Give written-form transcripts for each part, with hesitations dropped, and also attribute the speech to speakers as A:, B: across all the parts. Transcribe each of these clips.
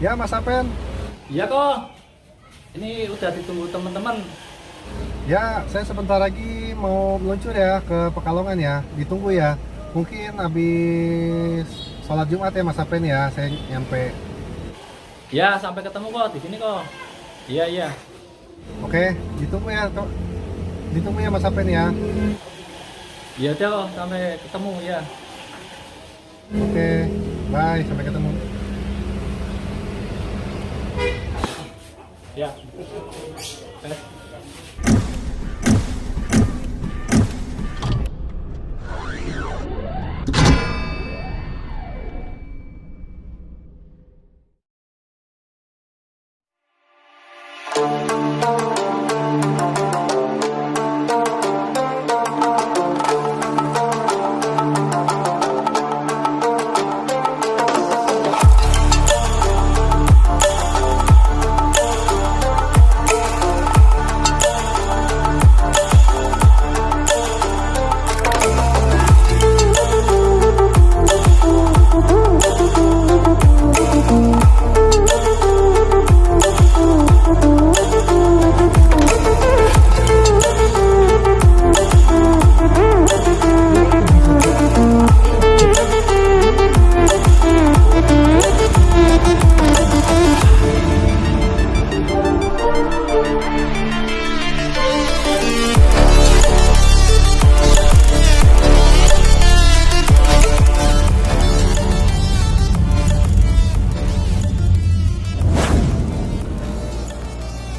A: Ya Mas Apen,
B: Iya kok, ini udah ditunggu teman-teman.
A: ya saya sebentar lagi mau meluncur ya ke Pekalongan ya. Ditunggu ya. Mungkin habis sholat Jumat ya Mas Apen ya, saya nyampe.
B: Ya sampai ketemu kok di sini kok. Iya iya.
A: Oke, ditunggu ya. Ditunggu ya Mas Apen ya.
B: Iya udah kok, sampai ketemu ya.
A: Oke, bye, sampai ketemu.
B: Ya.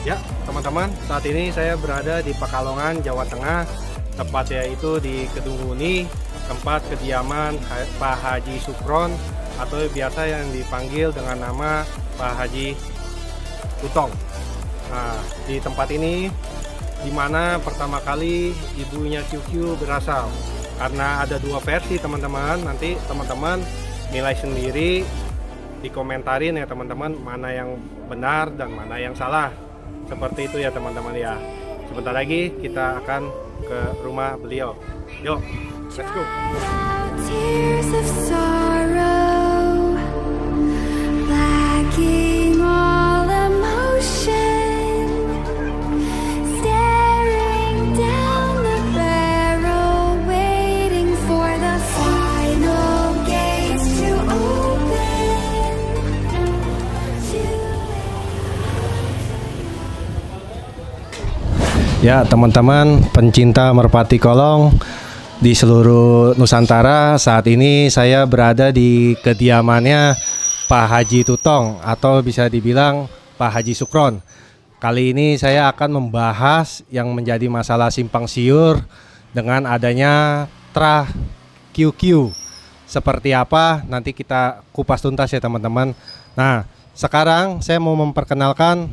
A: Ya, teman-teman, saat ini saya berada di Pekalongan, Jawa Tengah. Tepatnya itu di Kedunguni, tempat kediaman Pak Haji Sukron atau biasa yang dipanggil dengan nama Pak Haji Tutong. Nah, di tempat ini di mana pertama kali ibunya QQ berasal. Karena ada dua versi teman-teman, nanti teman-teman nilai sendiri, dikomentarin ya teman-teman, mana yang benar dan mana yang salah. Seperti itu ya teman-teman ya. Sebentar lagi kita akan ke rumah beliau. Yuk, let's go.
C: Tears of sorrow, lacking all emotion, staring down the barrel, waiting for the final gates to open.
A: Ya teman-teman pencinta merpati kolong di seluruh Nusantara, saat ini saya berada di kediamannya Pak Haji Tutong atau bisa dibilang Pak Haji Sukron. Kali ini saya akan membahas yang menjadi masalah simpang siur dengan adanya Trah QQ. Seperti apa nanti kita kupas tuntas ya teman-teman. Nah sekarang saya mau memperkenalkan,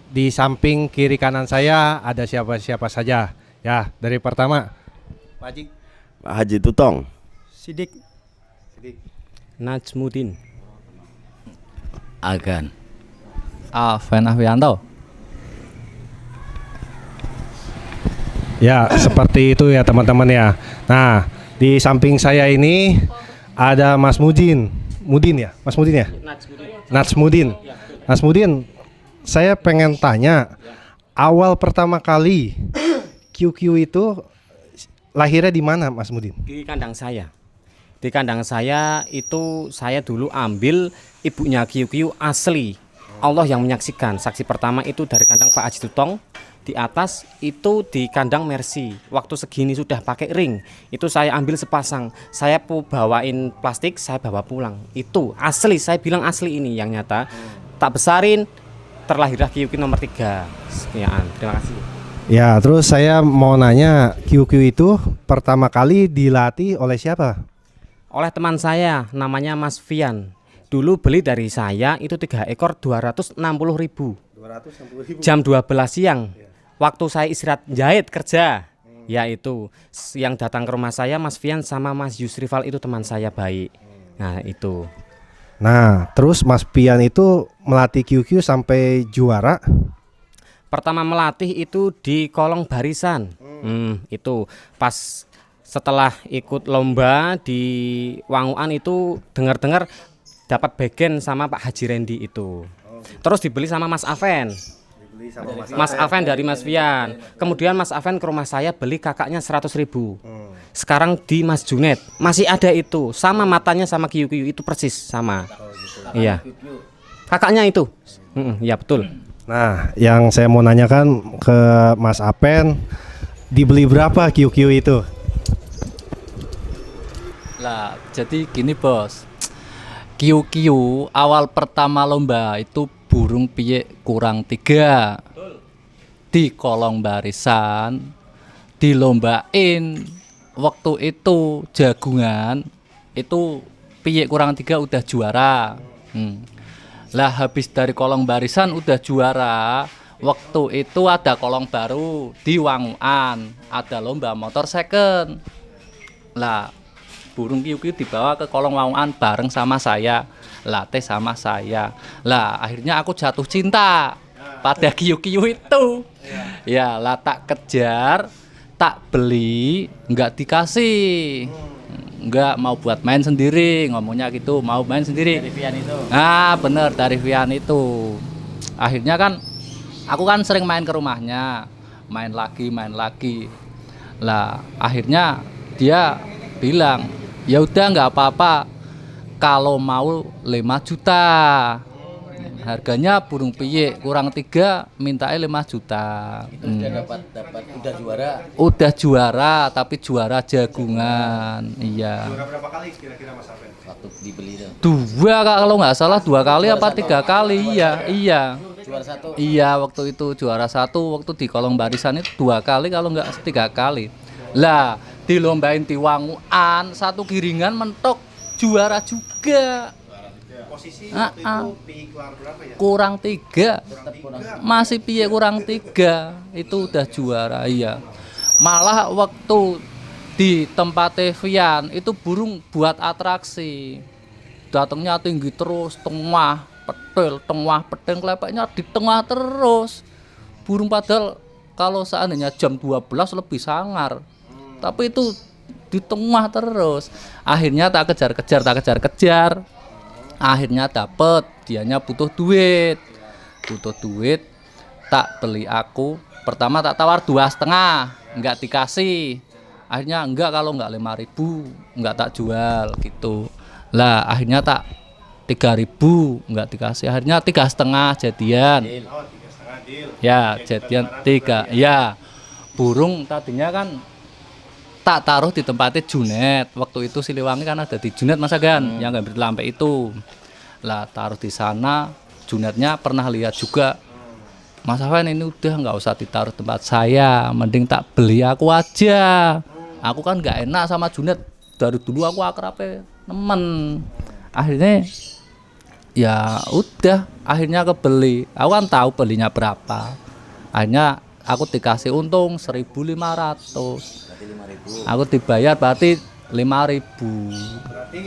A: di samping kiri kanan saya ada siapa-siapa saja. Ya, dari pertama Pak Haji.
D: Pak Haji Tutong.
E: Sidik. Najmudin.
F: Agan. Alven Ahwianto.
A: Ya, seperti itu ya teman-teman ya. Nah, di samping saya ini ada Mas Mudin. Mudin ya? Mas Mudin ya? Najmudin. Najmudin, saya pengen tanya, awal pertama kali QQ itu lahirnya di mana Mas Mudin?
E: Di kandang saya. Di kandang saya itu saya dulu ambil ibunya QQ asli. Allah yang menyaksikan. Saksi pertama itu dari kandang Pak Haji Tutong. Di atas itu di kandang Mercy. Waktu segini sudah pakai ring. Itu saya ambil sepasang. Saya bawain plastik, saya bawa pulang. Itu asli, saya bilang asli ini yang nyata. Tak besarin, terlahirlah QQ nomor 3. Sekian, terima kasih.
A: Ya, terus saya mau nanya, QQ itu pertama kali dilatih oleh siapa?
E: Oleh teman saya, namanya Mas Fian. Dulu beli dari saya itu 3 ekor 260.000.
A: 260.000.
E: Jam 12 siang. Waktu saya istirahat jahit kerja. Yaitu yang datang ke rumah saya Mas Fian sama Mas Yusrifal, itu teman saya baik. Nah, itu.
A: Nah, terus Mas Pian itu melatih QQ sampai juara.
E: Pertama melatih itu di kolong barisan. Itu pas setelah ikut lomba di Wanguan itu dengar-dengar dapat bagian sama Pak Haji Rendi itu. Terus dibeli sama Mas Aven.
A: Dibeli sama
E: Mas Aven dari Mas Fian. Kemudian Mas Aven ke rumah saya beli kakaknya 100.000. Sekarang di Mas Junet masih ada itu, sama matanya sama kiyu-kiyu itu persis sama. Iya. Kakaknya itu. Iya betul.
A: Nah, yang saya mau nanyakan ke Mas Apen, dibeli berapa kiyu-kiyu itu?
F: Lah, jadi gini bos. Kiu-kiu awal pertama lomba itu burung piyek kurang 3. Di kolong barisan dilombain. Waktu itu jagungan itu piyek kurang 3 udah juara. Lah habis dari kolong barisan udah juara. Waktu itu ada kolong baru di Wanguan, ada lomba motor second. Lah burung kiu-kiu dibawa ke kolong Wanguan bareng sama saya, latih sama saya. Lah akhirnya aku jatuh cinta pada kiu-kiu itu. Ya lah tak kejar, tak beli, nggak dikasih. Enggak, mau buat main sendiri, ngomongnya gitu, mau main sendiri.
B: Dari Vian itu.
F: Ah bener, dari Vian itu. Akhirnya kan aku kan sering main ke rumahnya, main lagi. Lah akhirnya dia bilang, ya udah nggak apa-apa, kalau mau 5 juta. Harganya burung piyek kurang 3, mintanya 5 juta.
B: Udah dapat udah juara.
F: Udah juara, tapi juara jagungan. Iya.
A: Berapa kali kira-kira Mas Apen?
B: Waktu dibeli itu.
F: 2 kalau nggak salah, 2 kali apa 3 kali. Iya.
B: Juara 1.
F: Iya, waktu itu juara 1, waktu di kolong barisan itu 2 kali kalau nggak 3 kali. Lah, dilombain di Wanguan, 1 giringan mentok juara juga.
A: Posisi
F: waktu itu
A: piye berapa ya?
F: Kurang 3. Masih piye kurang 3. Itu udah juara, iya. Malah waktu di tempat Vian itu burung buat atraksi. Datangnya tinggi terus, tengah petel kelepeknya di tengah terus. Burung padahal kalau seandainya jam 12 lebih sangar. Tapi itu di tengah terus. Akhirnya tak kejar. Akhirnya dapet, dianya butuh duit, tak beli aku. Pertama tak tawar 2,5, nggak dikasih. Akhirnya enggak, kalau nggak 5.000 nggak tak jual gitu. Lah akhirnya tak 3.000 nggak dikasih. Akhirnya 3,5 jadian. Ya jadian 3. Ya burung tadinya kan tak taruh di tempatnya Junet. Waktu itu Siliwangi kan ada di Junet Mas Agan, yang ngambil lampe itu. Lah taruh di sana, Junetnya pernah lihat juga. Mas Avan ini udah nggak usah ditaruh tempat saya, mending tak beli aku aja. Aku kan nggak enak sama Junet. Dari dulu aku akrabnya temen. Akhirnya ya udah, akhirnya kebeli. Aku kan tahu belinya berapa. Akhirnya aku dikasih untung 1.500. Aku dibayar berarti 5.000.
A: Berarti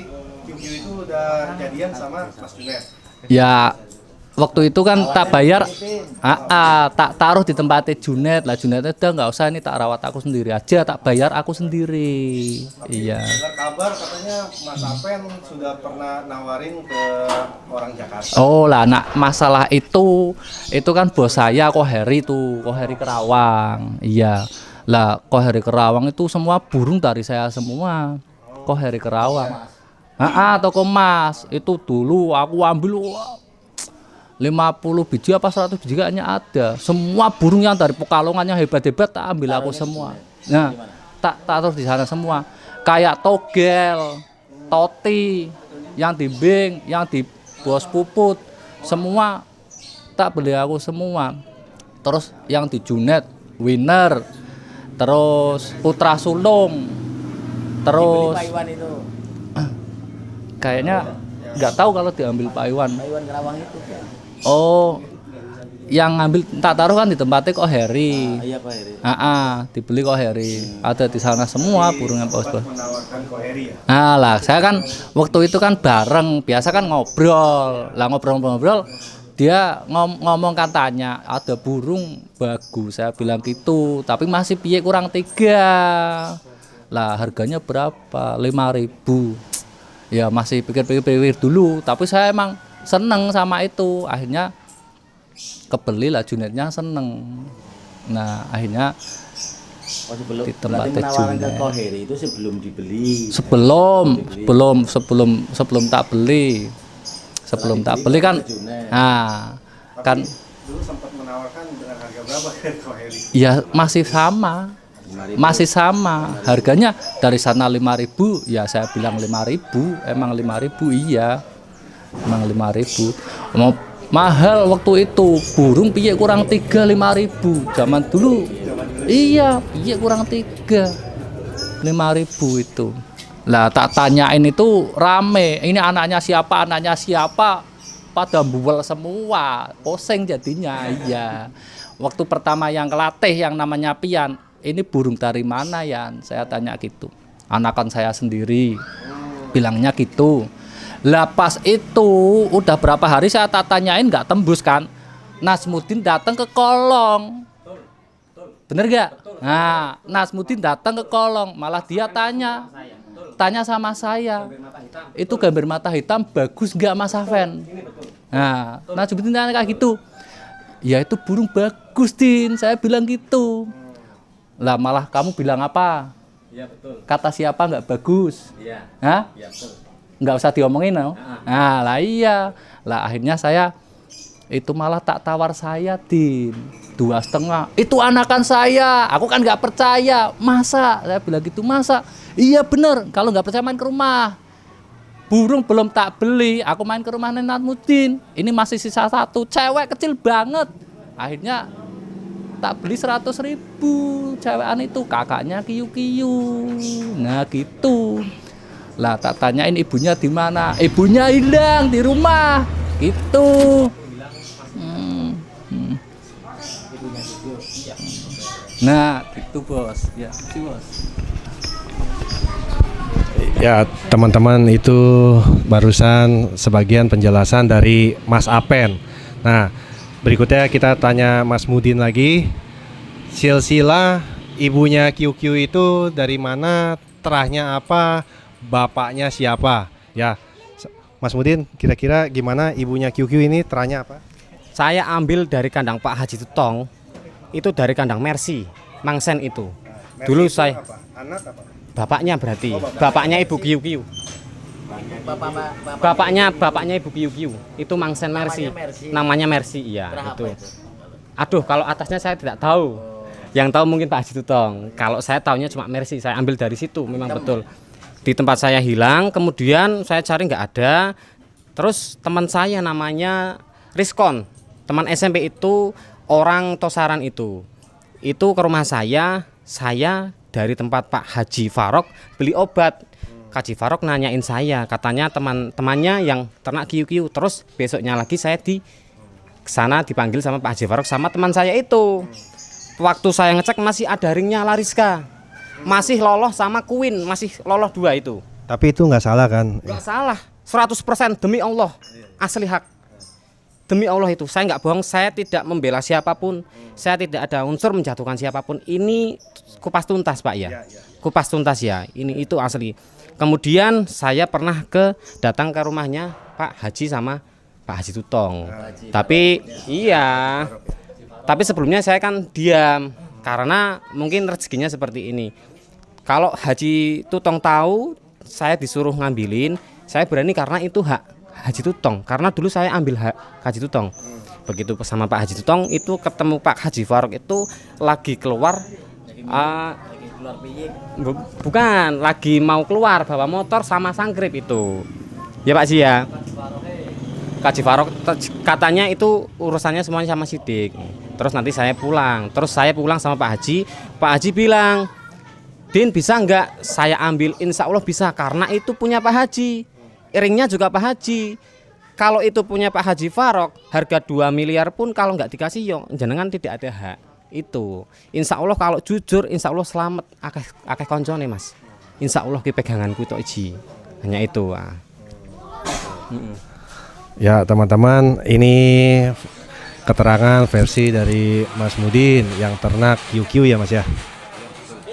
A: kiu-kiu itu udah jadian sama Mas Junet.
F: Ya waktu itu kan tak bayar, tak taruh di tempatnya Junet. Lah Junetnya udah nggak usah, ini tak rawat aku sendiri aja, tak bayar aku sendiri. Iya.
A: Dengar kabar katanya Mas Apen sudah pernah nawarin ke orang Jakarta.
F: Oh lah, nah masalah itu kan bos saya Koheri Kerawang. Iya. Lah Koheri Kerawang itu semua burung dari saya semua. Koheri Kerawang. Toko emas itu dulu aku ambil 50 biji apa 100 biji kayaknya ada. Semua burung yang dari Pekalongan yang hebat-hebat tak ambil aku semua. Nah, tak taruh di sana semua. Kayak togel, toti, yang di Bing, yang di Bos Puput, semua tak beli aku semua. Terus yang di Junet, Winner, terus Putra Sulung, terus kayaknya nggak tahu kalau diambil Pak Iwan.
B: Pak Iwan Kerawang itu kan.
F: Oh, yang ngambil tak taruh kan di tempatnya Koheri.
B: Iya Pak Heri.
F: Dibeli Koheri. Ada di sana semua burungnya bos.
A: Menawarkan Koheri ya.
F: Nah lah, saya kan waktu itu kan bareng, biasa kan ngobrol. Lah ngobrol, dia ngomong katanya ada burung bagus. Saya bilang gitu, tapi masih piye kurang 3. Lah harganya berapa? 5.000. Ya masih pikir-pikir dulu, tapi saya emang seneng sama itu. Akhirnya kebeli lah, Junednya seneng. Nah akhirnya
D: Oh, sebelum
F: di tempat
D: berarti menawarkan ke
F: Junet.
D: Koheri itu sebelum dibeli.
F: sebelum tak beli, tak beli kan. Nah kan
A: Dulu sempat menawarkan dengan harga berapa ke Koheri?
F: ya masih sama harganya dari sana 5.000, ya saya bilang 5.000, emang 5.000, iya emang 5.000. Mau mahal waktu itu, burung piye kurang 3.000-5.000 zaman dulu. Iya kurang 5.000 itu. Lah tak tanyain itu rame, ini anaknya siapa, pada buel semua, poseng jadinya. Iya. Waktu pertama yang kelatih yang namanya Pian, ini burung dari mana Yan? Saya tanya gitu. Anakan saya sendiri, bilangnya gitu. Lah pas itu udah berapa hari saya tak tanyain nggak tembus kan. Nasmudin datang ke kolong. Bener gak? Nah, Nasmudin datang ke kolong, malah dia tanya sama saya. Itu gambar mata hitam bagus nggak Mas Afen? Nah, Nasmudin tanya kayak gitu. Ya itu burung bagus Din, saya bilang gitu. Lah malah kamu bilang apa?
E: Iya betul.
F: Kata siapa nggak bagus?
E: Iya.
F: Hah?
E: Iya betul.
F: Nggak usah diomongin no? Nah lah iya. Lah akhirnya saya itu malah tak tawar saya Din 2,5. Itu anakan saya. Aku kan nggak percaya. Masa? Saya bilang gitu, masa? Iya bener. Kalau nggak percaya main ke rumah. Burung belum tak beli. Aku main ke rumah Nasmudin. Ini masih sisa 1. Cewek kecil banget. Akhirnya tak beli 100.000. Cewekan itu kakaknya kiyu-kiyu. Nah gitu. Lah tak tanyain ibunya di mana? Ibunya hilang di rumah. Gitu. Nah, gitu bos. Ya, sih bos.
A: Ya teman-teman, itu barusan sebagian penjelasan dari Mas Apen. Nah berikutnya kita tanya Mas Mudin lagi. Silsilah ibunya QQ itu dari mana, terahnya apa, bapaknya siapa? Ya Mas Mudin, kira-kira gimana ibunya QQ ini, terahnya apa?
E: Saya ambil dari kandang Pak Haji Tutong. Itu dari kandang Mercy, Mangsen itu. Dulu saya
A: Anak apa?
E: bapaknya berarti, bapaknya Ibu Kiyu-Kiyu. Bapaknya Ibu Kiyu-Kiyu. Itu Mangsen Mercy. Namanya Mercy, iya itu. Aduh, kalau atasnya saya tidak tahu. Yang tahu mungkin Pak Haji Tutong. Kalau saya tahunya cuma Mercy, saya ambil dari situ, memang betul. Di tempat saya hilang, kemudian saya cari nggak ada. Terus teman saya namanya Rizkon, teman SMP itu, orang Tosaran itu ke rumah saya dari tempat Pak Haji Farok beli obat. Haji Farok nanyain saya, katanya teman-temannya yang ternak kiyu-kiyu. Terus besoknya lagi saya di sana dipanggil sama Pak Haji Farok sama teman saya itu. Waktu saya ngecek masih ada ringnya Lariska, masih loloh sama Queen, masih loloh 2 itu.
A: Tapi itu nggak salah kan?
E: Nggak salah, 100% demi Allah, asli hak. Demi Allah itu, saya nggak bohong, saya tidak membela siapapun, saya tidak ada unsur menjatuhkan siapapun. Ini kupas tuntas Pak ya, kupas tuntas ya, ini itu asli. Kemudian saya pernah datang ke rumahnya Pak Haji sama Pak Haji Tutong. Tapi iya, tapi sebelumnya saya kan diam karena mungkin rezekinya seperti ini. Kalau Haji Tutong tahu saya disuruh ngambilin, saya berani karena itu hak Haji Tutong, karena dulu saya ambil hak Haji Tutong. Begitu sama Pak Haji Tutong itu ketemu Pak Haji Farok itu lagi keluar, bukan lagi mau keluar bawa motor sama sangkrip itu. Ya Pak Haji ya. Haji Farok katanya itu urusannya semuanya sama Sidik. Terus nanti saya pulang. Terus saya pulang sama Pak Haji. Pak Haji bilang, Din bisa nggak saya ambil? Insya Allah bisa, karena itu punya Pak Haji. Ringnya juga Pak Haji. Kalau itu punya Pak Haji Farok, harga 2 miliar pun kalau nggak dikasih yo, jenengan tidak ada hak. Itu insya Allah kalau jujur, insya Allah selamat akeh koncone Mas. Insya Allah ki peganganku itu iji. Hanya itu.
A: Ya teman-teman, ini keterangan versi dari Mas Mudin yang ternak QQ ya Mas ya.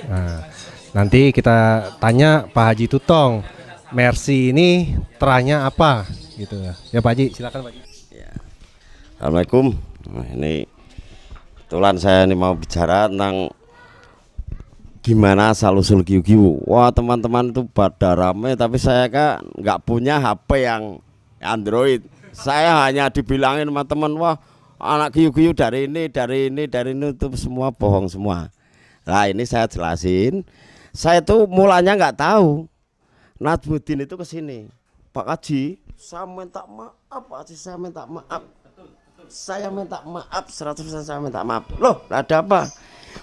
A: Nah, nanti kita tanya Pak Haji Tutong, Mercy ini terahnya apa gitu ya. Ya Pak Haji, silakan Pak Haji.
D: Assalamualaikum
G: Nah, ini kebetulan saya ini mau bicara tentang gimana asal usul kiu-kiu. Wah teman-teman itu pada rame, tapi saya kan nggak punya HP yang Android. Saya hanya dibilangin sama teman, wah anak kiu-kiu dari ini itu semua bohong semua. Nah ini saya jelasin. Saya tuh mulanya nggak tahu. Najmuddin itu kesini, Pak Haji, saya minta maaf, Pak Haji, saya minta maaf. Saya minta maaf 100% saya minta maaf. Loh, ada apa?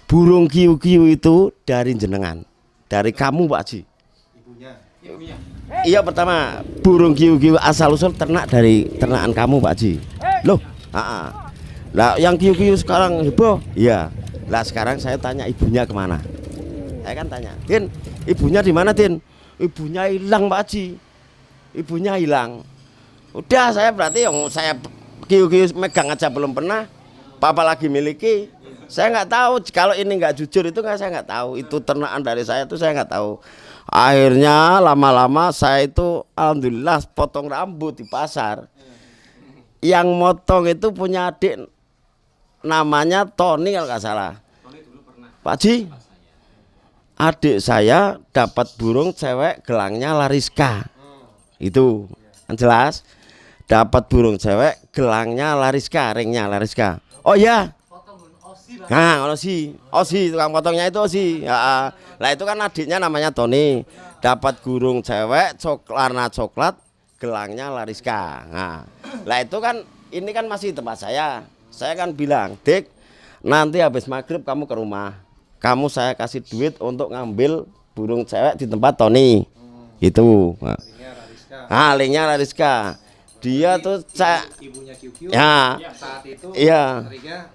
G: Burung kiu-kiu itu dari jenengan, dari kamu Pak Haji. Ibunya. Iya pertama, burung kiu-kiu asal usul ternak dari ternakan kamu Pak Haji. Loh, lah yang kiu-kiu sekarang heboh. Iya. Lah sekarang saya tanya ibunya kemana? Saya kan tanya, Din, ibunya di mana Din? Ibunya hilang Pak Haji. Ibunya hilang. Udah saya berarti yang saya kiu-kiu megang aja belum pernah. Papa lagi miliki. Saya nggak tahu kalau ini nggak jujur itu nggak, saya nggak tahu itu ternakan dari saya itu saya nggak tahu. Akhirnya lama-lama saya itu alhamdulillah potong rambut di pasar. Yang motong itu punya adik namanya Tony kalau nggak salah. Pak Haji, adik saya dapat burung cewek gelangnya Lariska. Itu kan jelas. Dapat burung cewek gelangnya Lariska, ringnya Lariska. Oh iya. Nah, Osi, tukang potongnya itu Osi. Ya, lah itu kan adiknya namanya Tony. Dapat burung cewek warna coklat, gelangnya Lariska. Nah, lah itu kan ini kan masih tempat saya. Saya kan bilang, Dik, nanti habis maghrib kamu ke rumah. Kamu saya kasih duit untuk ngambil burung cewek di tempat Tony. Itu. Nah, linknya Lariska. Dia tuh ibunya Kiu-Kiu. Ya. Saat itu iya.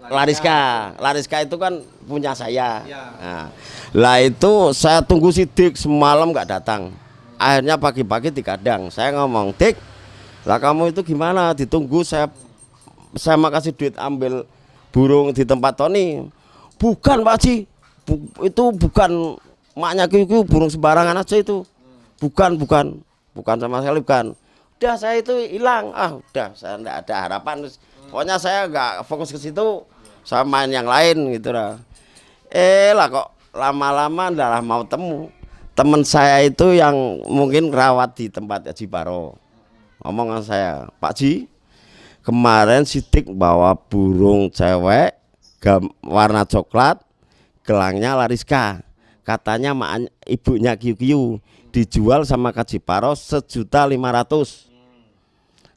G: Lariska itu kan punya saya. Ya. Nah, lah itu saya tunggu si Dik semalam nggak datang. Akhirnya pagi-pagi di kadang saya ngomong, Dik, lah kamu itu gimana? Ditunggu saya mau kasih duit ambil burung di tempat Tony. Bukan Pak Haji, itu bukan maknya Kiu-Kiu, burung sembarangan aja itu. Bukan sama sekali bukan. Udah saya itu hilang, udah saya enggak ada harapan. Pokoknya saya enggak fokus ke situ, saya main yang lain gitu lah. Lah kok lama-lama adalah mau temen saya itu yang mungkin rawat di tempat Haji Baro. Omongan saya, Pak Haji, kemarin Sidik bawa burung cewek warna coklat, gelangnya Lariska. Katanya ibunya Kiu-Kiu dijual sama Haji Baro 1.500.000.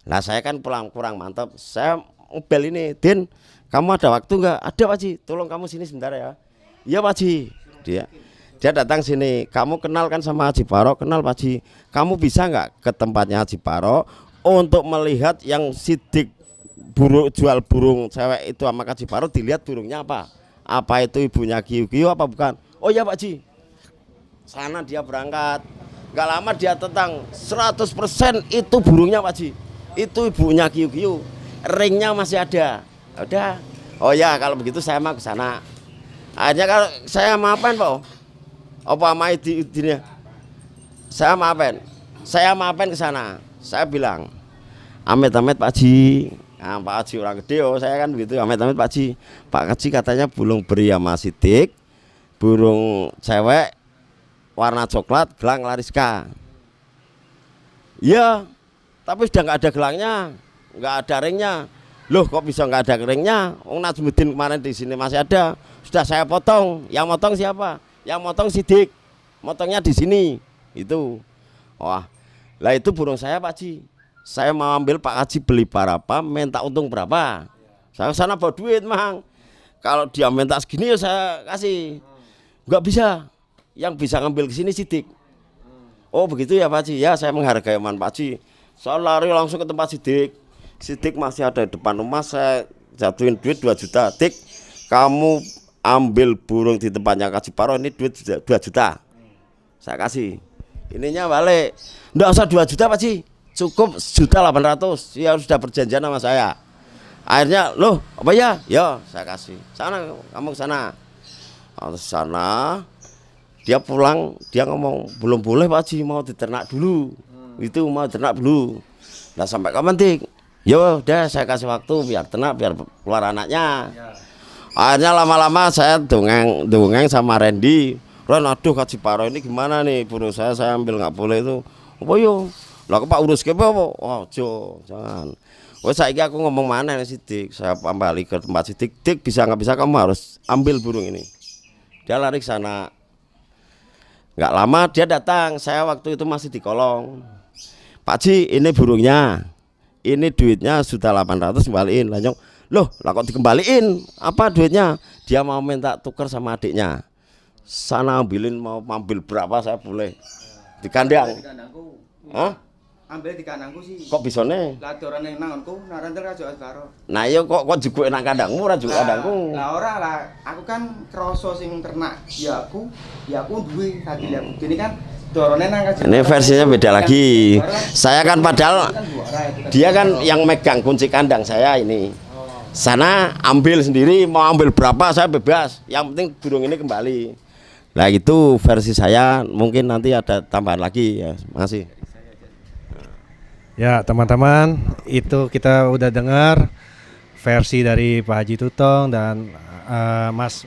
G: Nah saya kan pulang kurang mantap. Saya mobil ini, Din, kamu ada waktu nggak? Ada Pak Haji, tolong kamu sini sebentar ya. Iya Pak Haji. Dia datang sini. Kamu kenal kan sama Haji Baro? Kenal Pak Haji. Kamu bisa nggak ke tempatnya Haji Baro untuk melihat yang Sidik jual burung cewek itu sama Haji Baro, dilihat burungnya apa? Apa itu ibunya Kiu-Kiu apa bukan? Oh iya Pak Haji. Sana dia berangkat. Gak lama dia tentang 100% itu burungnya Pak Haji. Itu ibunya Kiu-Kiu, ringnya masih ada. Udah, oh ya kalau begitu saya mau ke sana. Akhirnya kalau saya maafin Pak, apa sama izinnya? Saya maafin ke sana. Saya bilang, amit-amit Pak Haji. Nah, Pak Haji orang gede, saya kan begitu. Amit-amit Pak Haji. Pak Haji katanya burung beri sama Sidik, burung cewek warna coklat, gelang Lariska. Iya. Tapi sudah nggak ada gelangnya, nggak ada ringnya. Loh kok bisa nggak ada ringnya? Najmuddin kemarin di sini masih ada. Sudah saya potong. Yang motong siapa? Yang motong Sidik. Motongnya di sini. Itu. Wah, lah itu burung saya Pak Haji. Saya mau ambil Pak Haji beli berapa, minta untung berapa. Saya sana bawa duit mang. Kalau dia minta segini ya saya kasih. Nggak bisa. Yang bisa ngambil ke sini Sidik. Oh begitu ya Pak Haji. Ya saya menghargai omongan Pak Haji. Saya lari langsung ke tempat Sidik. Sidik masih ada di depan rumah. Saya jatuhin duit 2 juta. Dik, kamu ambil burung di tempatnya Haji Baro, ini duit 2 juta. Saya kasih. Ininya balik. Nggak usah 2 juta Pak Haji, cukup 1.800.000. Ya sudah perjanjian sama saya. Akhirnya, loh apa ya? Ya saya kasih. Sana kamu ke sana. Sana. Dia pulang, dia ngomong belum boleh Pak Haji, mau diternak dulu. Itu mau ternak dulu. Nah sampai kapan Dik? Yo udah saya kasih waktu biar tenang, biar keluar anaknya. Akhirnya lama-lama saya dongeng sama Randy. Ron, aduh Kak Ciparo ini gimana nih burung saya ambil nggak boleh itu. Apa yo? Lah Pak urus ke apa? Oh, jangan. Wes saiki aku ngomong mana nih Sidik. Saya kembali ke tempat Sidik. Dik bisa nggak bisa kamu harus ambil burung ini. Dia lari ke sana. Nggak lama dia datang. Saya waktu itu masih di kolong. Pak Ji, ini burungnya. Ini duitnya sudah 800 kembaliin. Lanjut. Loh, lah kok dikembaliin? Apa duitnya? Dia mau minta tuker sama adiknya. Sana ambilin, mau ambil berapa saya boleh. Di kandang. Hah?
H: Ambil di kandangku sih.
G: Kok bisa nih?
H: Lah dorane nangonku, narantel ra jowas karo.
G: Nah iya kok juga nang kandangmu ora juga kandangku.
H: Lah ora lah, aku kan kroso sing ternak. Ya aku duwe tadi lihat. Ini kan dorone nang
G: Ini versinya beda lagi. Saya kan padahal dia kan yang megang kunci kandang saya ini. Sana ambil sendiri, mau ambil berapa saya bebas. Yang penting burung ini kembali. Nah itu versi saya, mungkin nanti ada tambahan lagi ya. Masih.
A: Ya teman-teman, itu kita udah dengar versi dari Pak Haji Tutong dan Mas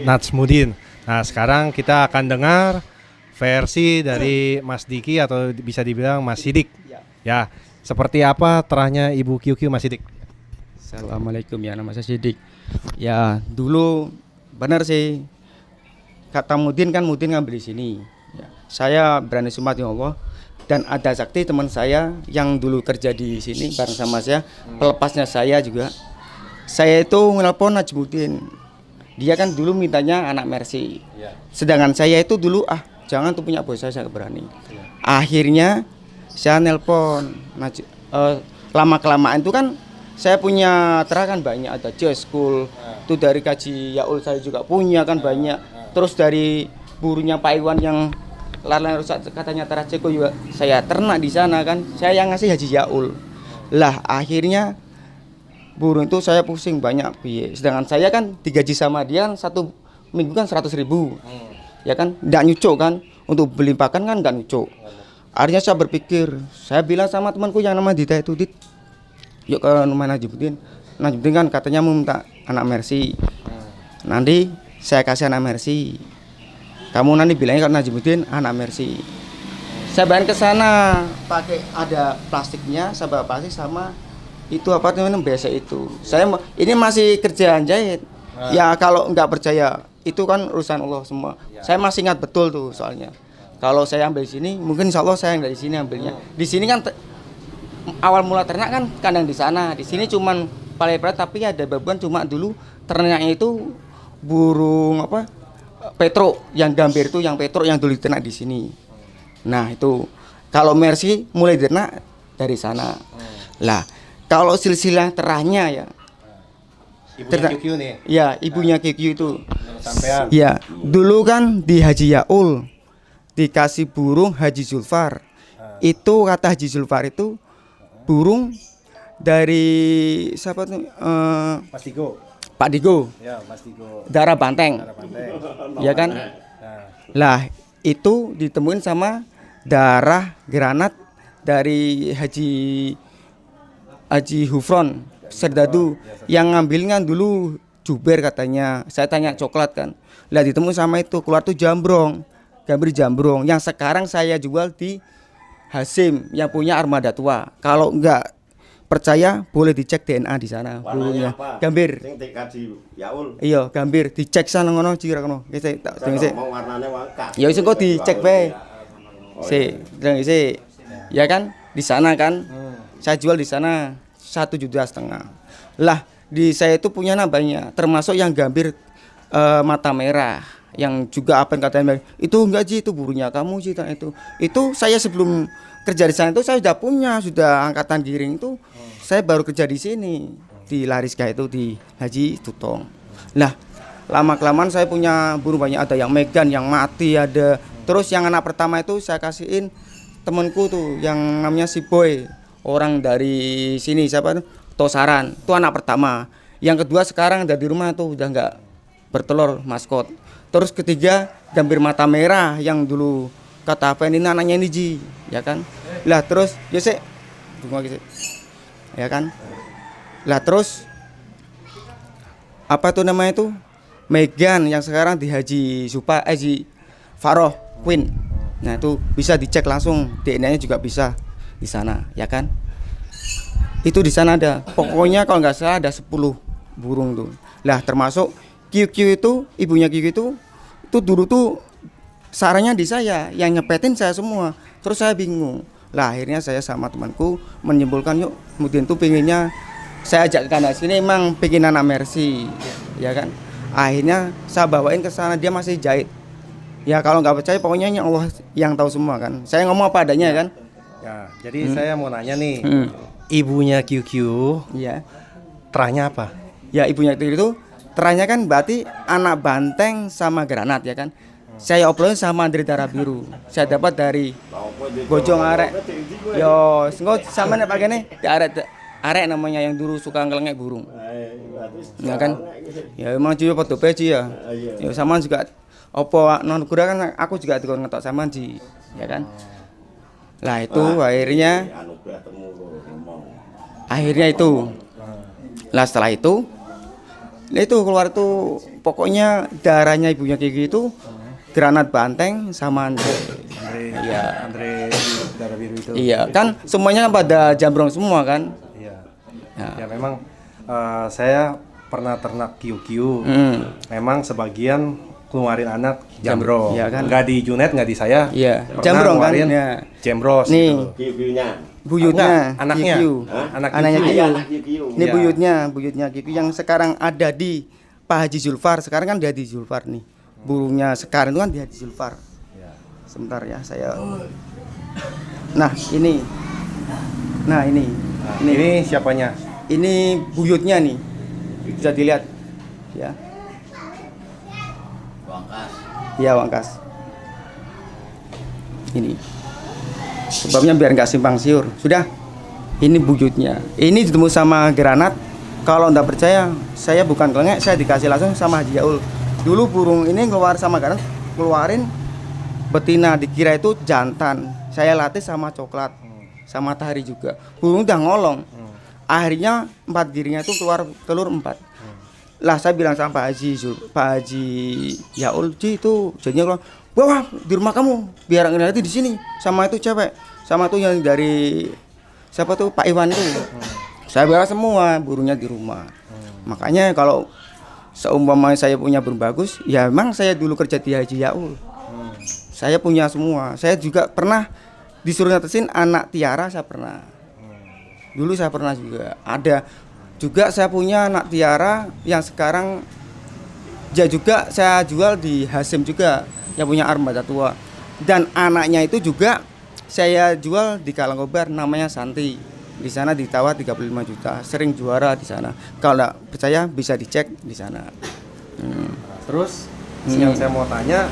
A: Natsmudin. Nah sekarang kita akan dengar versi dari Mas Diki atau bisa dibilang Mas Sidik. Ya, seperti apa terahnya Ibu QQ Mas Sidik?
H: Assalamualaikum ya, nama saya Sidik. Ya dulu benar sih kata Mudin kan Mudin ngambil di sini. Ya, saya berani sumpah di Allah dan ada sakti teman saya yang dulu kerja di sini bareng sama saya, pelepasnya saya juga. Saya itu nelpon Najmudin. Dia kan dulu mintanya anak Mercy. Sedangkan saya itu dulu jangan tuh punya bos saya nggak berani. Akhirnya saya nelpon. Lama kelamaan itu kan saya punya terah kan banyak, ada Jazz School, itu dari Kaji Yaul saya juga punya kan banyak. Terus dari burunya Pak Iwan yang lalang rusak katanya terah Ceko juga saya ternak di sana kan. Saya yang ngasih Haji Yaul. Lah akhirnya burung itu saya pusing banyak piye. Sedangkan saya kan digaji sama dia satu minggu kan 100.000. Ya kan, enggak nyucuk kan. Untuk beli pakan kan enggak nyucuk. Akhirnya saya berpikir, saya bilang sama temanku yang nama Dita itu, Dit, yuk ke rumah Najmudin. Najmudin kan katanya mau minta anak Mercy. Nanti saya kasih anak Mercy. Kamu nanti bilangnya ke Najmudin anak Mercy. Saya bayar ke sana pakai ada plastiknya, saya bawa plastik sama itu apa namanya biasa itu. Saya ini masih kerjaan jahit. Ya kalau nggak percaya itu kan urusan Allah semua. Saya masih ingat betul tuh soalnya. Kalau saya ambil di sini, mungkin insya Allah saya dari sini ambilnya. Di sini kan awal mula ternak kan kandang di sana. Di sini cuman paling berat tapi ada beban cuma dulu ternaknya itu burung apa? Petro yang gambir itu yang Petro yang dulu diternak di sini. Nah itu kalau Mercy mulai diternak dari sana. Lah kalau silsilah terahnya ya.
A: Ibunya QQ nih.
H: Ya ibunya QQ itu.
A: Sampean.
H: Ya dulu kan di Haji Yaul dikasih burung Haji Zulfar. Itu kata Haji Zulfar itu burung dari siapa tuh?
A: Mas Digo.
H: Pak Digo.
A: Ya, Mas Digo.
H: Darah banteng.
A: Banteng.
H: Ya kan? Lah itu ditemuin sama darah granat dari Haji Hufron Serdadu yang ngambilnya dulu Juber katanya. Saya tanya coklat kan. Lah ditemuin sama itu keluar tuh jambrong. Gambir jambrong yang sekarang saya jual di Hasim yang punya armada tua. Kalau enggak percaya boleh dicek DNA di sana burungnya. Gambir.
G: Sing Kaji Yaul.
H: Iya, gambir dicek sana ngono cira ngono. Wis tak sik.
G: Mau warnane wangkat.
H: Ya wis engko dicek bae. Sik, sik. Ya kan di sana kan. Saya jual di sana 1,5 juta. Lah, di saya itu punya nambahnya termasuk yang gambir mata merah yang juga apa yang katanya itu enggak Ji itu burungnya kamu sih itu saya sebelum kerja di sana itu saya sudah angkatan giring itu saya baru kerja di sini di Lariska itu di Haji Tutong. Nah lama kelamaan saya punya burung banyak, ada yang Megan yang mati ada, terus yang anak pertama itu saya kasihin temanku tuh yang namanya si Boy orang dari sini siapa tuh Tosaran itu anak pertama, yang kedua sekarang ada di rumah tuh udah enggak bertelur maskot. Terus ketiga gambir mata merah yang dulu kata apa ini anaknya ini Ji, ya kan? Lah terus ya sih, ya kan. Lah terus apa tuh namanya itu Megan yang sekarang di Haji di Faroh Queen. Nah itu bisa dicek langsung, DNA-nya juga bisa di sana, ya kan. Itu di sana ada, pokoknya kalau nggak salah ada 10 burung tuh. Lah termasuk QQ itu, ibunya QQ itu dulu tuh sarangnya di saya, yang nyepetin saya semua. Terus saya bingung. Lah akhirnya saya sama temanku menyimpulkan yuk, kemudian tuh pengennya saya ajak ke kandang sini, emang pengen anak Mercy, ya kan. Akhirnya saya bawain ke sana, dia masih jahit. Ya kalau nggak percaya pokoknya Allah yang tahu semua kan. Saya ngomong apa adanya kan.
A: Ya, jadi saya mau nanya nih, ibunya QQ,
H: Iya.
A: terahnya apa?
H: Ya ibunya itu teranya kan berarti anak banteng sama granat ya kan. Saya obrolin sama Andri Darah Biru. Saya dapat dari Bojong Arek. Yo, engko sampean nek pakene arek namanya yang dulu suka ngelengek burung. Ya kan? Ya emang juga foto peci ya. Ya sama juga opo non gura kan aku juga dikon ngetok sama Ji, ya kan? Lah itu akhirnya itu. Lah setelah itu keluar tuh pokoknya darahnya ibunya Kiki itu granat banteng sama Andre. Iya.
A: Andre Darah Biru itu.
H: Iya, kan semuanya pada jambrong semua kan?
A: Iya.
H: Ya.
A: Ya memang saya pernah ternak QQ. Memang sebagian keluarin anak jambrong.
H: Iya kan?
A: Nggak di Junet, nggak di saya.
H: Iya,
A: Pernah
H: jambrong kan?
A: ngeluarin
H: Ya.
A: Jembros
H: Nih.
A: gitu.
G: QQ-nya.
H: Buyutnya
A: Anaknya.
H: QQ.
A: QQ.
H: Anaknya QQ. Ini
A: Iya.
H: buyutnya QQ yang sekarang ada di Pak Haji Zulfar. Sekarang kan di Haji Zulfar nih. Burungnya sekarang itu kan di Haji Zulfar. Sebentar ya saya. Nah ini.
A: Ini siapanya?
H: Ini buyutnya nih. Bisa dilihat. Ya. Iya Wangkas. Ini. Sebabnya biar nggak simpang siur. Sudah. Ini buyutnya. Ini ditemu sama granat. Kalau nggak percaya, saya bukan kelengek, saya dikasih langsung sama Haji Yaul. Dulu burung ini keluar sama granat, keluarin betina, dikira itu jantan. Saya latih sama coklat, sama matahari juga. Burung udah ngolong. Akhirnya 4 giringnya itu keluar telur 4. Lah saya bilang sama Pak Haji Yaul, Ji itu jadinya keluar. Wah, di rumah kamu biar nanti di sini sama itu cewek, sama tuh yang dari siapa tuh Pak Iwan itu. Saya bawa semua burungnya di rumah. Makanya kalau seumpama saya punya burung bagus, ya memang saya dulu kerja di Haji Yaul. Saya punya semua. Saya juga pernah disuruh netesin anak tiara, saya pernah. Dulu saya pernah juga. Ada juga saya punya anak tiara yang sekarang ya juga saya jual di Hasim juga, yang punya armada tua. Dan anaknya itu juga saya jual di Kalangkobar, namanya Santi. Di sana ditawar 35 juta, sering juara di sana. Kalau nggak percaya bisa dicek di sana.
A: Terus yang saya mau tanya,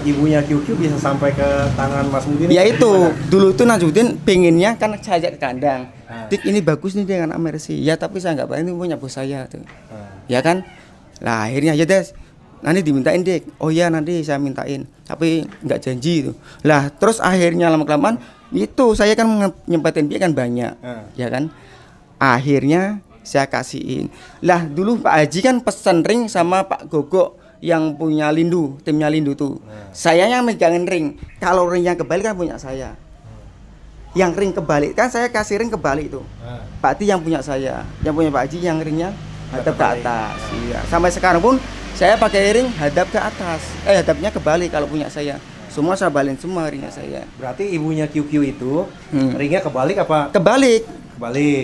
A: ibunya QQ bisa sampai ke tangan Mas Mudin?
H: Ya itu, dulu itu Najudin pengennya kan saya ajak ke kandang. Dik ini bagus nih dengan anak Mercy. Ya tapi saya nggak berani, punya bos saya tuh. Ya kan? Lah akhirnya ya Des, nanti dimintain Dik. Oh ya nanti saya mintain, tapi nggak janji itu. Lah terus akhirnya lama-kelamaan itu saya kan nyempetin dia kan banyak, ya kan? Akhirnya saya kasihin. Lah dulu Pak Haji kan pesen ring sama Pak Gogo yang punya Lindu, timnya Lindu tuh. Saya yang megangin ring. Kalau ring yang kebalik kan punya saya. Yang ring kebalik kan saya kasih ring kebalik itu. Pak Ti yang punya saya, yang punya Pak Haji yang ringnya hadap ke atas. Iya. Sampai sekarang pun saya pakai ring hadap ke atas. Hadapnya kebalik kalau punya saya. Semua saya balikin semua ringnya saya.
A: Berarti ibunya QQ itu ringnya kebalik apa?
H: Kebalik.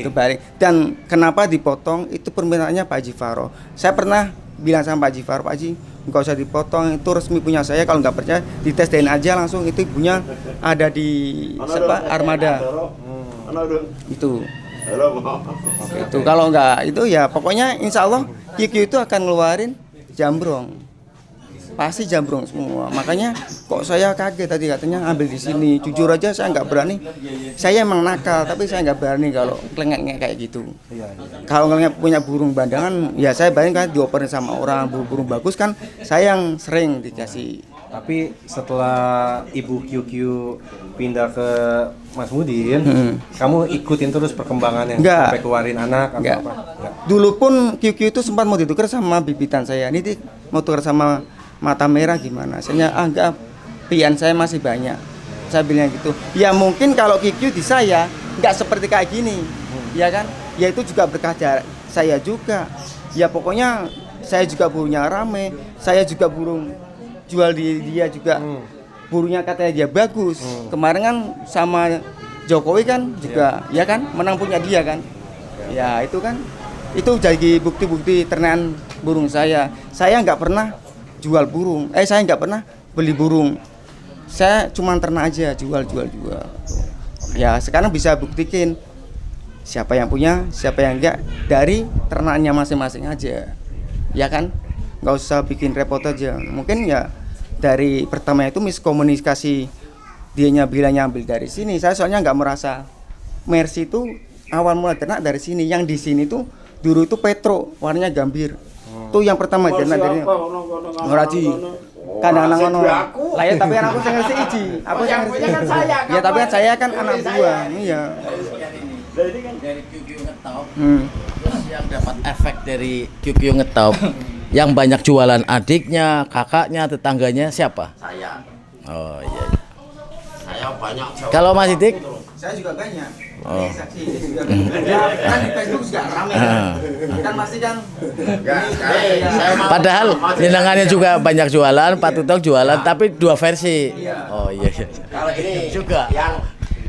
A: Kebalik.
H: Dan kenapa dipotong itu permintaannya Pak Haji Faro. Saya pernah bilang sama Pak Haji Faro, Pak Haji nggak usah dipotong, itu resmi punya saya. Kalau nggak percaya dites DNA aja langsung, itu ibunya ada di armada. Itu. Itu kalau nggak itu ya pokoknya insya Allah QQ itu akan ngeluarin jambrong. Pasti jambrong semua. Makanya kok saya kaget tadi katanya ambil di sini. Jujur aja saya nggak berani. Saya emang nakal tapi saya nggak berani kalau kelengek kayak gitu. Kalau kelengek punya burung bandangan ya saya bayangin kan dioperin sama orang burung bagus kan saya yang sering dikasih
A: Tapi setelah Ibu QQ pindah ke Mas Mudin, kamu ikutin terus perkembangannya
H: Enggak.
A: sampai keluarin anak atau
H: Enggak.
A: apa? Enggak.
H: Dulu pun QQ itu sempat mau ditukar sama bibitan saya. Ini mau tukar sama mata merah gimana? Saya enggak, pian saya masih banyak. Saya bilang gitu. Ya mungkin kalau QQ di saya enggak seperti kayak gini. Ya kan? Ya itu juga berkah saya juga. Ya pokoknya saya juga burungnya rame. Saya juga burung jual di dia juga. Burungnya katanya dia bagus. Kemarin kan sama Jokowi kan juga ya kan menang punya dia kan. Ya itu kan itu jadi bukti-bukti ternakan burung saya. Saya nggak pernah jual burung. Saya nggak pernah beli burung. Saya cuma ternak aja jual. Ya sekarang bisa buktikan siapa yang punya, siapa yang enggak dari ternaknya masing-masing aja. Ya kan? Nggak usah bikin repot aja. Mungkin ya dari pertama itu miskomunikasi, dianya bilangnya ambil dari sini. Saya soalnya nggak merasa Mercy itu awal mula ternak dari sini. Yang di sini tuh dulu itu Petro, warnanya gambir. Tuh yang pertama ternak dari Nguraji. Kadang-kadang ngono. Lah ya tapi kan aku sing ngerti iji. Aku sing ngerti. Ya tapi kan saya kan anak buah. Iya.
D: Jadi kan dari QQ ngetop, terus yang dapat efek dari QQ ngetop, yang banyak jualan adiknya, kakaknya, tetangganya siapa?
G: Saya.
D: Oh iya.
G: Saya banyak.
D: Kalau Mas Sidik?
H: Saya juga banyak.
D: Oh.
H: Saksi juga. Ya, kan di Facebook juga ramai kan. Kan pasti kan.
D: Padahal jenengannya juga banyak jualan, Pak Tutong jualan, tapi dua versi. Oh iya.
G: Kalau ini
D: Juga.
G: yang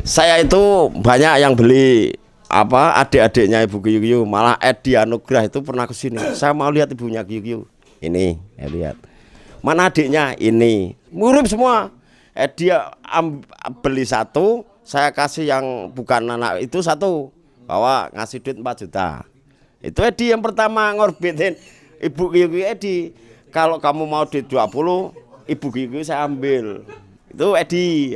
G: saya itu banyak yang beli apa adik-adiknya Ibu QQ, malah Edi Anugrah itu pernah ke sini. Saya mau lihat ibunya QQ. Ini, saya lihat. Mana adiknya? Ini. Mirip semua. Edi beli satu, saya kasih yang bukan anak itu satu. Bawa ngasih duit 4 juta. Itu Edi yang pertama ngorbitin Ibu QQ Edi. Kalau kamu mau duit 20, Ibu QQ saya ambil. Itu Edi.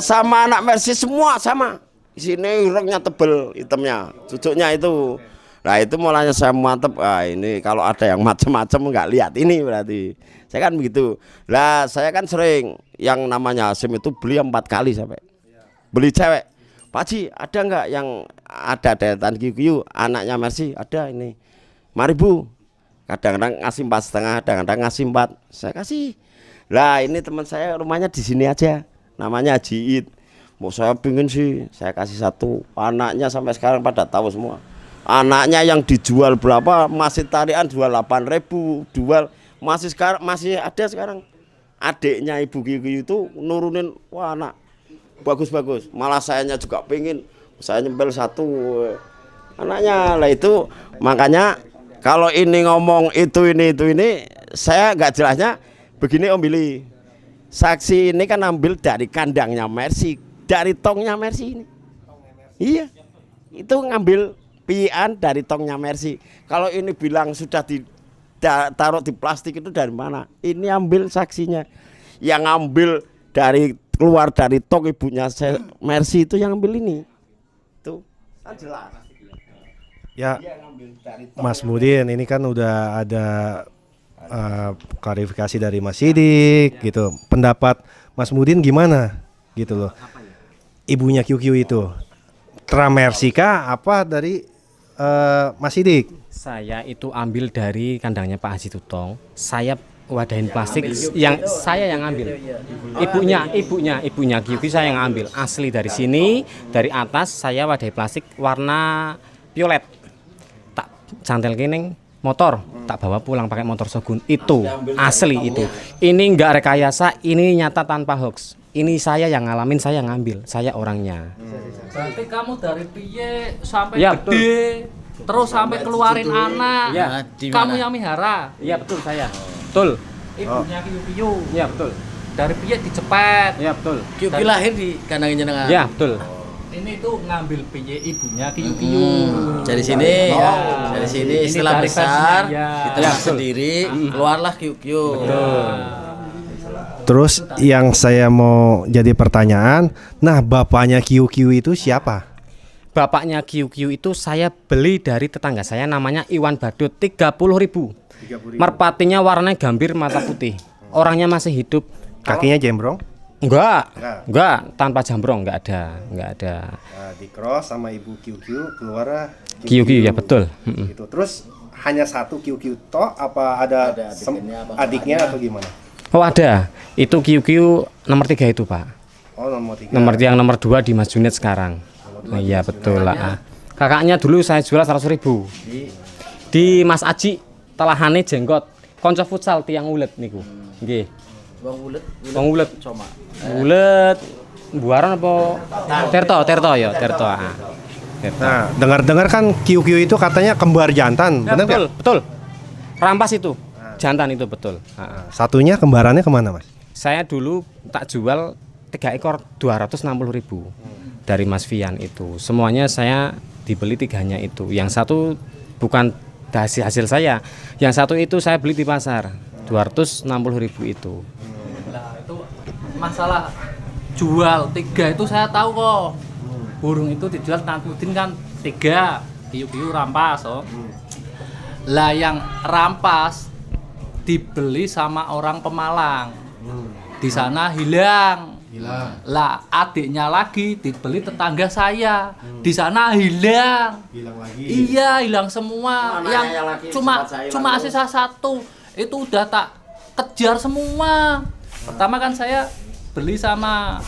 G: Sama anak Mercy semua sama. Di sini irengnya tebel, hitamnya, cucuknya itu. Nah itu mulanya saya mantep. Ini kalau ada yang macam-macam nggak lihat ini berarti. Saya kan begitu. Lah saya kan sering yang namanya Hasim itu beli 4 kali sampai. Beli cewek. Pak Haji ada nggak yang ada deretan QQ anaknya Mercy? Ada ini. Mari Bu. Kadang-kadang ngasih 4,5, kadang-kadang ngasih 4. Saya kasih. Lah ini teman saya rumahnya di sini aja. Namanya Haji Id. Mau saya pingin sih, saya kasih satu. Anaknya sampai sekarang pada tahu semua. Anaknya yang dijual berapa? Masih tarian jual 8.000, jual masih sekarang masih ada sekarang. Adiknya Ibu QQ itu nurunin, wah anak bagus-bagus. Malah sayanya juga pingin, saya nyempel satu anaknya. Lah itu makanya kalau ini ngomong itu ini, saya nggak jelasnya begini Om Billy. Saksi ini kan ambil dari kandangnya Mercy, dari tongnya Mercy ini. Iya, itu ngambil pian dari tongnya Mercy. Kalau ini bilang sudah ditaruh di plastik itu dari mana? Ini ambil saksinya. Yang ngambil dari keluar dari tong ibunya Mercy itu yang ambil ini. Tuh, kan jelas.
A: Ya, Mas Mudin ini kan udah ada klarifikasi dari Mas Sidik gitu. Pendapat Mas Mudin gimana gitu loh? Ibunya QQ itu Mercy kah apa dari Mas Sidik?
E: Saya itu ambil dari kandangnya Pak Haji Tutong. Saya wadahin plastik yang saya yang ambil. Ibunya QQ saya yang ambil. Asli dari sini, dari atas saya wadahi plastik warna violet. Tak cantel kening motor, tak bawa pulang pakai motor Shogun. Itu asli itu. Ini enggak rekayasa, ini nyata tanpa hoax. Ini saya yang ngalamin, saya ngambil, saya orangnya.
F: Berarti kamu dari piye sampai
E: Ya,
F: gede, terus sampai keluarin anak.
E: Ya,
F: Kamu yang mihara.
E: Iya betul saya. Betul.
F: Ibunya QQ.
E: Iya betul.
F: Dari piye dicepet.
E: Iya betul.
D: QQ lahir di kandangnya jenengan.
E: Iya betul.
F: Ini tuh ngambil piye ibunya QQ.
D: Dari sini, dari sini
F: Ini
D: setelah
F: dari
D: besar,
F: versinya, ya.
D: diternak sendiri, keluarlah QQ.
A: Terus yang saya mau jadi pertanyaan, nah bapaknya QQ itu siapa?
E: Bapaknya QQ itu saya beli dari tetangga saya namanya Iwan Badut 30.000. Merpatinya warnanya gambir mata putih. Orangnya masih hidup.
A: Kakinya jembrong.
E: Enggak,
A: Enggak.
E: enggak, tanpa jambrong, enggak ada.
A: Nah, di cross sama ibu QQ keluar
E: QQ ya betul.
A: Gitu. Terus hanya satu QQ toh apa ada adiknya atau gimana?
E: Oh ada, itu QQ nomor 3 itu Pak.
A: Oh nomor 3.
E: Nomor 2 di Mas Junid sekarang. Oh, iya betul lah. Kakaknya dulu saya jual 100.000 di Mas Aji telahane jenggot. Konco futsal tiang ulet niku. Nggih. Wong ulet.
D: Coma.
E: Ulet Buaran apa? Terto ya, Terto.
A: Nah, dengar-dengar kan QQ itu katanya kembar jantan,
E: Ya,
A: benar
E: betul,
A: nggak?
E: betul. Rampas itu. Jantan itu betul.
A: Satunya kembarannya kemana, Mas?
E: Saya dulu tak jual 3 ekor 260.000 dari Mas Fian itu. Semuanya saya dibeli 3-nya itu. Yang satu bukan hasil saya. Yang satu itu saya beli di pasar 260.000 itu.
F: Nah, itu masalah jual 3 itu saya tahu kok. Burung itu dijual Tangkudin kan 3 hiu-hiu rampas oh. Lah yang rampas dibeli sama orang Pemalang. Di sana hilang. Lah adiknya lagi dibeli tetangga saya. Di sana hilang.
A: Hilang lagi.
F: Iya, hilang semua.
G: Mana
F: Yang
G: yang lagi
F: cuma
G: sempat saya
F: cuma
G: hilang
F: sisa 1. Itu udah tak kejar semua. Pertama kan saya beli sama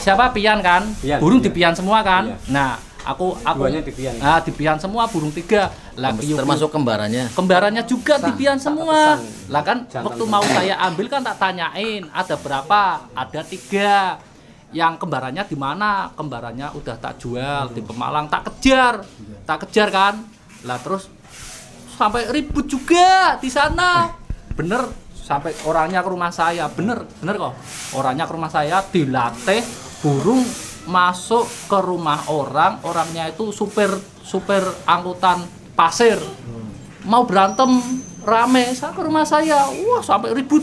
F: siapa Pian kan?
E: Pian,
F: burung
E: iya.
F: di Pian semua kan?
E: Iya.
F: Nah, aku
E: Duanya di Pian.
F: di Pian semua burung 3. Lah
D: Termasuk kembarannya.
F: kembarannya juga di Pian semua. Lah kan
E: Jantan
F: waktu mau saya ambil kan tak tanyain ada berapa? Ada 3. Yang kembarannya di mana? Kembarannya udah tak jual di Pemalang, tak kejar kan? Lah terus sampai ribut juga di sana. Bener sampai orangnya ke rumah saya. Bener kok. Orangnya ke rumah saya dilatih burung masuk ke rumah orang, orangnya itu supir angkutan pasir. Mau berantem rame, saya ke rumah saya. Wah, sampai ribut.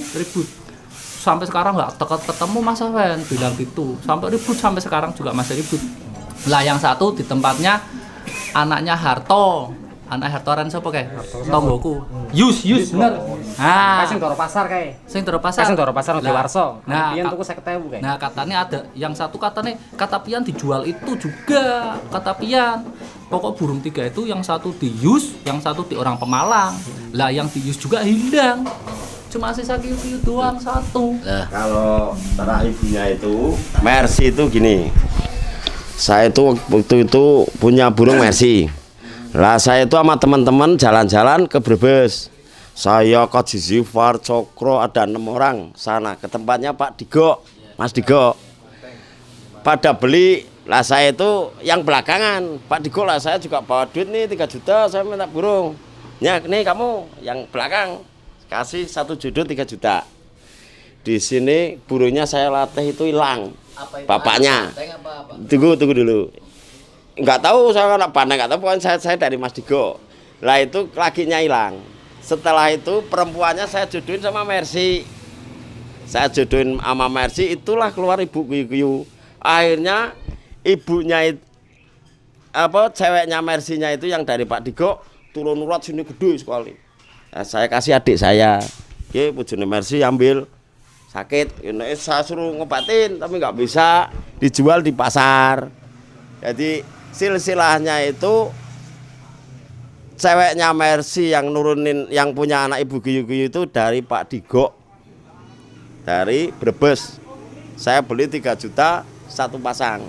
F: Sampai sekarang nggak ketemu Mas Awen bilang gitu. Sampai ribut sampai sekarang juga masih ribut. Lah yang satu di tempatnya anaknya Harto. Anak Hartoran siapa kayak? Tonggoku. Yus bener. Nah,
E: Sing Doro Pasar kae.
F: sing Doro Pasar.
E: Sing Doro Pasar
F: Lah,
E: Dewarso.
F: Nah,
E: Pian tuku 50.000 kae.
F: nah katanya ada yang satu katanya kata Pian dijual itu juga kata Pian. Pokok burung 3 itu yang satu di Yus, yang satu di orang Pemalang. Lah yang di Yus juga hilang. Cuma sisa kiu doang satu.
G: Kalau terah ibunya itu Mercy itu gini. Saya itu waktu itu punya burung Mercy. Lah saya itu sama teman-teman jalan-jalan ke Brebes. Saya Kaji Zifar, Cokro, ada 6 orang sana ke tempatnya Pak Digo, Mas Digo. Pada beli, lah saya itu yang belakangan. Pak Digo lah saya juga bawa duit nih 3 juta, saya minta burung. Ya nih kamu yang belakang kasih 1 jodoh 3 juta. Di sini burungnya saya latih itu hilang. Bapaknya. Tunggu dulu. Enggak tahu saya anak pandang, enggak tahu pokoknya saya dari Mas Digo. Lah itu lakinya hilang. Setelah itu perempuannya saya jodohin sama Mercy. Saya jodohin sama Mercy, itulah keluar ibu Kiyu. Akhirnya ibunya ceweknya Mercy-nya itu yang dari Pak Digo turun urat sini gede sekali. Nah, saya kasih adik saya. Oke, bojone Mercy ambil sakit. Ini saya suruh ngobatin tapi nggak bisa, dijual di pasar. Jadi silsilahnya itu ceweknya Mercy yang nurunin, yang punya anak ibu Kiyu itu dari Pak Digo, dari Brebes. Saya beli 3 juta 1 pasang,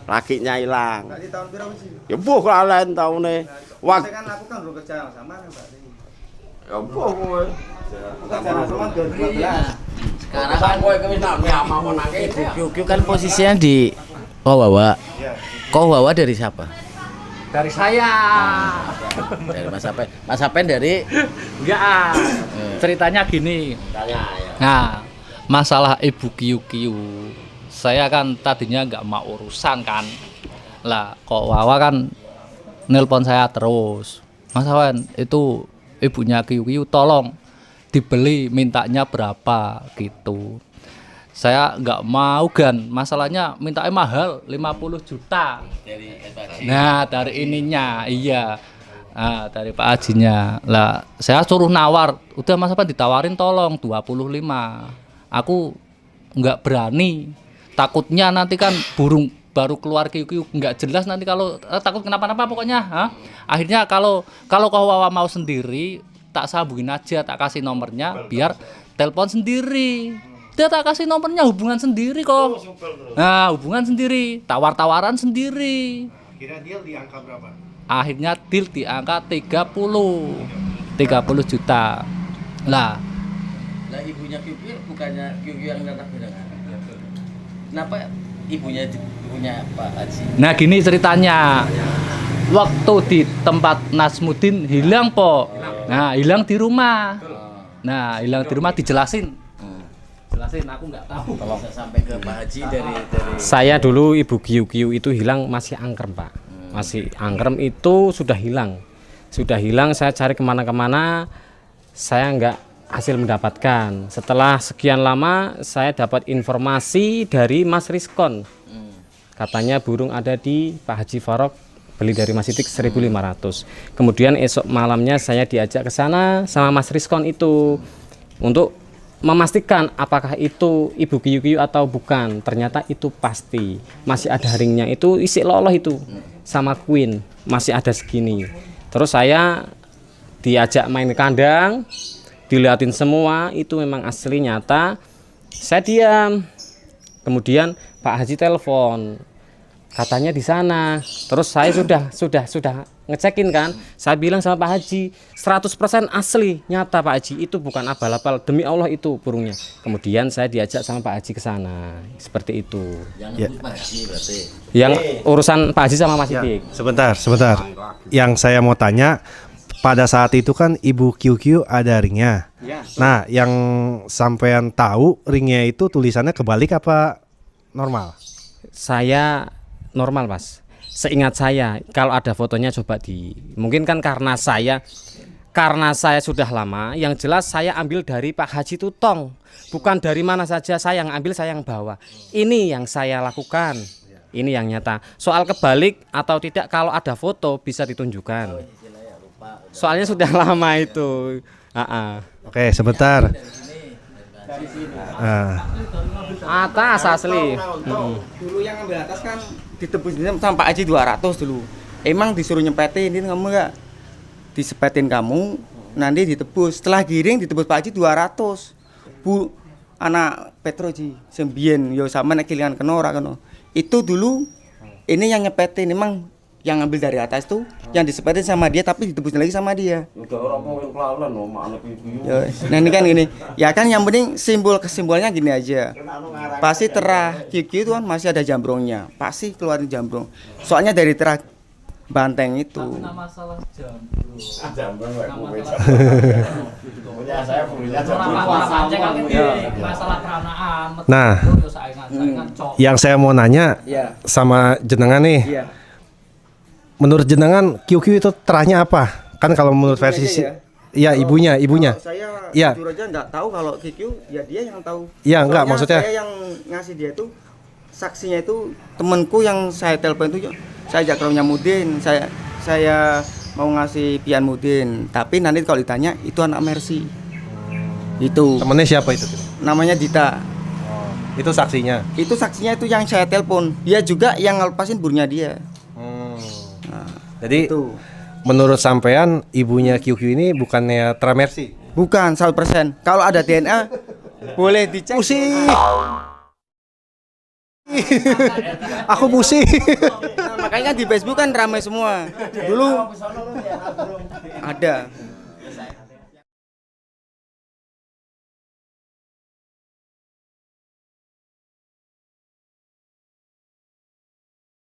G: lakinya hilang.
H: Di tahun berapa sih?
G: Ya buh lain tahun nih.
H: Saya kan aku kan belum kerja sama kan Pak.
G: Ya buh kowe.
H: Kerja sama 2012.
D: Sekarang kan Kyukyu kan posisinya di Kowawa. Kowawa dari siapa?
F: Dari saya.
D: Dari Mas Apen. Mas Apen dari
F: Enggak. Ceritanya gini. Nah, masalah ibu Kiyu. Saya kan tadinya nggak mau urusan kan. Lah, kok Wawa kan nelpon saya terus. Mas Awan, itu ibunya Kiyu tolong dibeli, mintanya berapa gitu. Saya nggak mau kan, masalahnya mintanya mahal 50 juta. Nah, dari ininya, iya. Nah, dari Pak Hajinya. Lah, saya suruh nawar, udah Mas Awan ditawarin tolong 25. Aku nggak berani. Takutnya nanti kan burung baru keluar QQ nggak jelas nanti kalau takut kenapa-napa pokoknya. Akhirnya kalau kau Wawa mau sendiri, tak sambungin aja, tak kasih nomornya biar telepon sendiri. Dia tak kasih nomornya, hubungan sendiri kok. Nah, hubungan sendiri, tawar-tawaran sendiri.
A: Kira deal di angka berapa?
F: Akhirnya deal di angka 30 juta. Lah
D: ibunya QQ bukannya QQ yang datang bilangan. Kenapa ibunya Pak Haji?
F: nah gini ceritanya. Waktu di tempat Nasmudin hilang po. Nah hilang di rumah. Nah hilang di rumah dijelasin. Jelasin, aku nggak tahu.
D: Tolong saya sampai ke Pak Haji dari
E: Saya dulu ibu QQ itu hilang masih angkrem Pak. Masih angkrem itu sudah hilang. Sudah hilang, saya cari kemana-kemana, saya nggak hasil mendapatkan. Setelah sekian lama saya dapat informasi dari Mas Rizkon. Katanya burung ada di Pak Haji Farok, beli dari Mas Sidik 1.500. Kemudian esok malamnya saya diajak ke sana sama Mas Rizkon itu untuk memastikan apakah itu ibu QQ atau bukan. Ternyata itu pasti. Masih ada ringnya, itu isi loloh itu sama Queen, masih ada segini. Terus saya diajak main kandang, dilihatin semua, itu memang asli nyata. Saya diam. Kemudian Pak Haji telepon, katanya di sana. Terus saya sudah ngecekin kan. Saya bilang sama Pak Haji, 100% asli, nyata Pak Haji, itu bukan abal-abal, demi Allah itu burungnya. Kemudian saya diajak sama Pak Haji ke sana. Seperti itu.
D: yang Pak Haji berarti.
E: Yang urusan Pak Haji sama Mas Sidik.
A: Sebentar. Yang saya mau tanya, pada saat itu kan ibu QQ ada ringnya. Nah, yang sampean tahu ringnya itu tulisannya kebalik apa normal?
E: Saya normal Mas. Seingat saya, kalau ada fotonya coba mungkin kan karena saya sudah lama, yang jelas saya ambil dari Pak Haji Tutong, bukan dari mana saja. Saya yang ambil, saya yang bawa. Ini yang saya lakukan, ini yang nyata. Soal kebalik atau tidak, kalau ada foto bisa ditunjukkan. Soalnya sudah lama itu.
A: Oke, sebentar.
E: Atas asli.
H: Dulu yang ambil atas kan ditebus sama Pak Haji 200 dulu. Emang disuruh nyempetin, ini kamu enggak disepetin kamu, nanti ditebus. Setelah giring ditebus Pak Haji 200. Bu anak Petroji sembien yo sama nek kilingan kena ora kena. Itu dulu ini yang nyepetin, emang yang ambil dari atas tuh yang disepetin sama dia tapi ditebusin lagi sama dia. Nah ini kan gini, ya kan yang penting kesimbolnya gini aja. Pasti terah QQ itu kan masih ada jambrongnya, pasti keluarin jambrong. Soalnya dari terah banteng itu.
F: masalah masalah peranaan.
A: Nah, yang saya mau nanya sama jenengan nih.
H: Iya.
A: Menurut jenengan QQ itu terahnya apa? Kan kalau menurut versi ya ibunya.
H: Kalau saya
A: Iya.
H: jujur aja nggak tahu kalau QQ, ya dia yang tahu.
A: Iya, enggak
H: Soalnya
A: maksudnya.
H: saya yang ngasih dia tuh saksinya itu temanku yang saya telepon itu, saya ajak ke rumahnya Mudin, saya mau ngasih Pian Mudin, tapi nanti kalau ditanya itu anak Mercy. Itu
A: Temennya siapa itu?
H: namanya Dita.
A: Itu saksinya.
H: Itu saksinya itu yang saya telepon. Dia juga yang ngelepasin burungnya dia.
A: Jadi
H: Itu
A: menurut sampean ibunya QQ ini bukannya Tramersi?
H: bukan 100%. Kalau ada DNA boleh dicek.
A: Pusing. Aku pusing.
H: Nah, makanya di Facebook kan ramai semua. Dulu ada.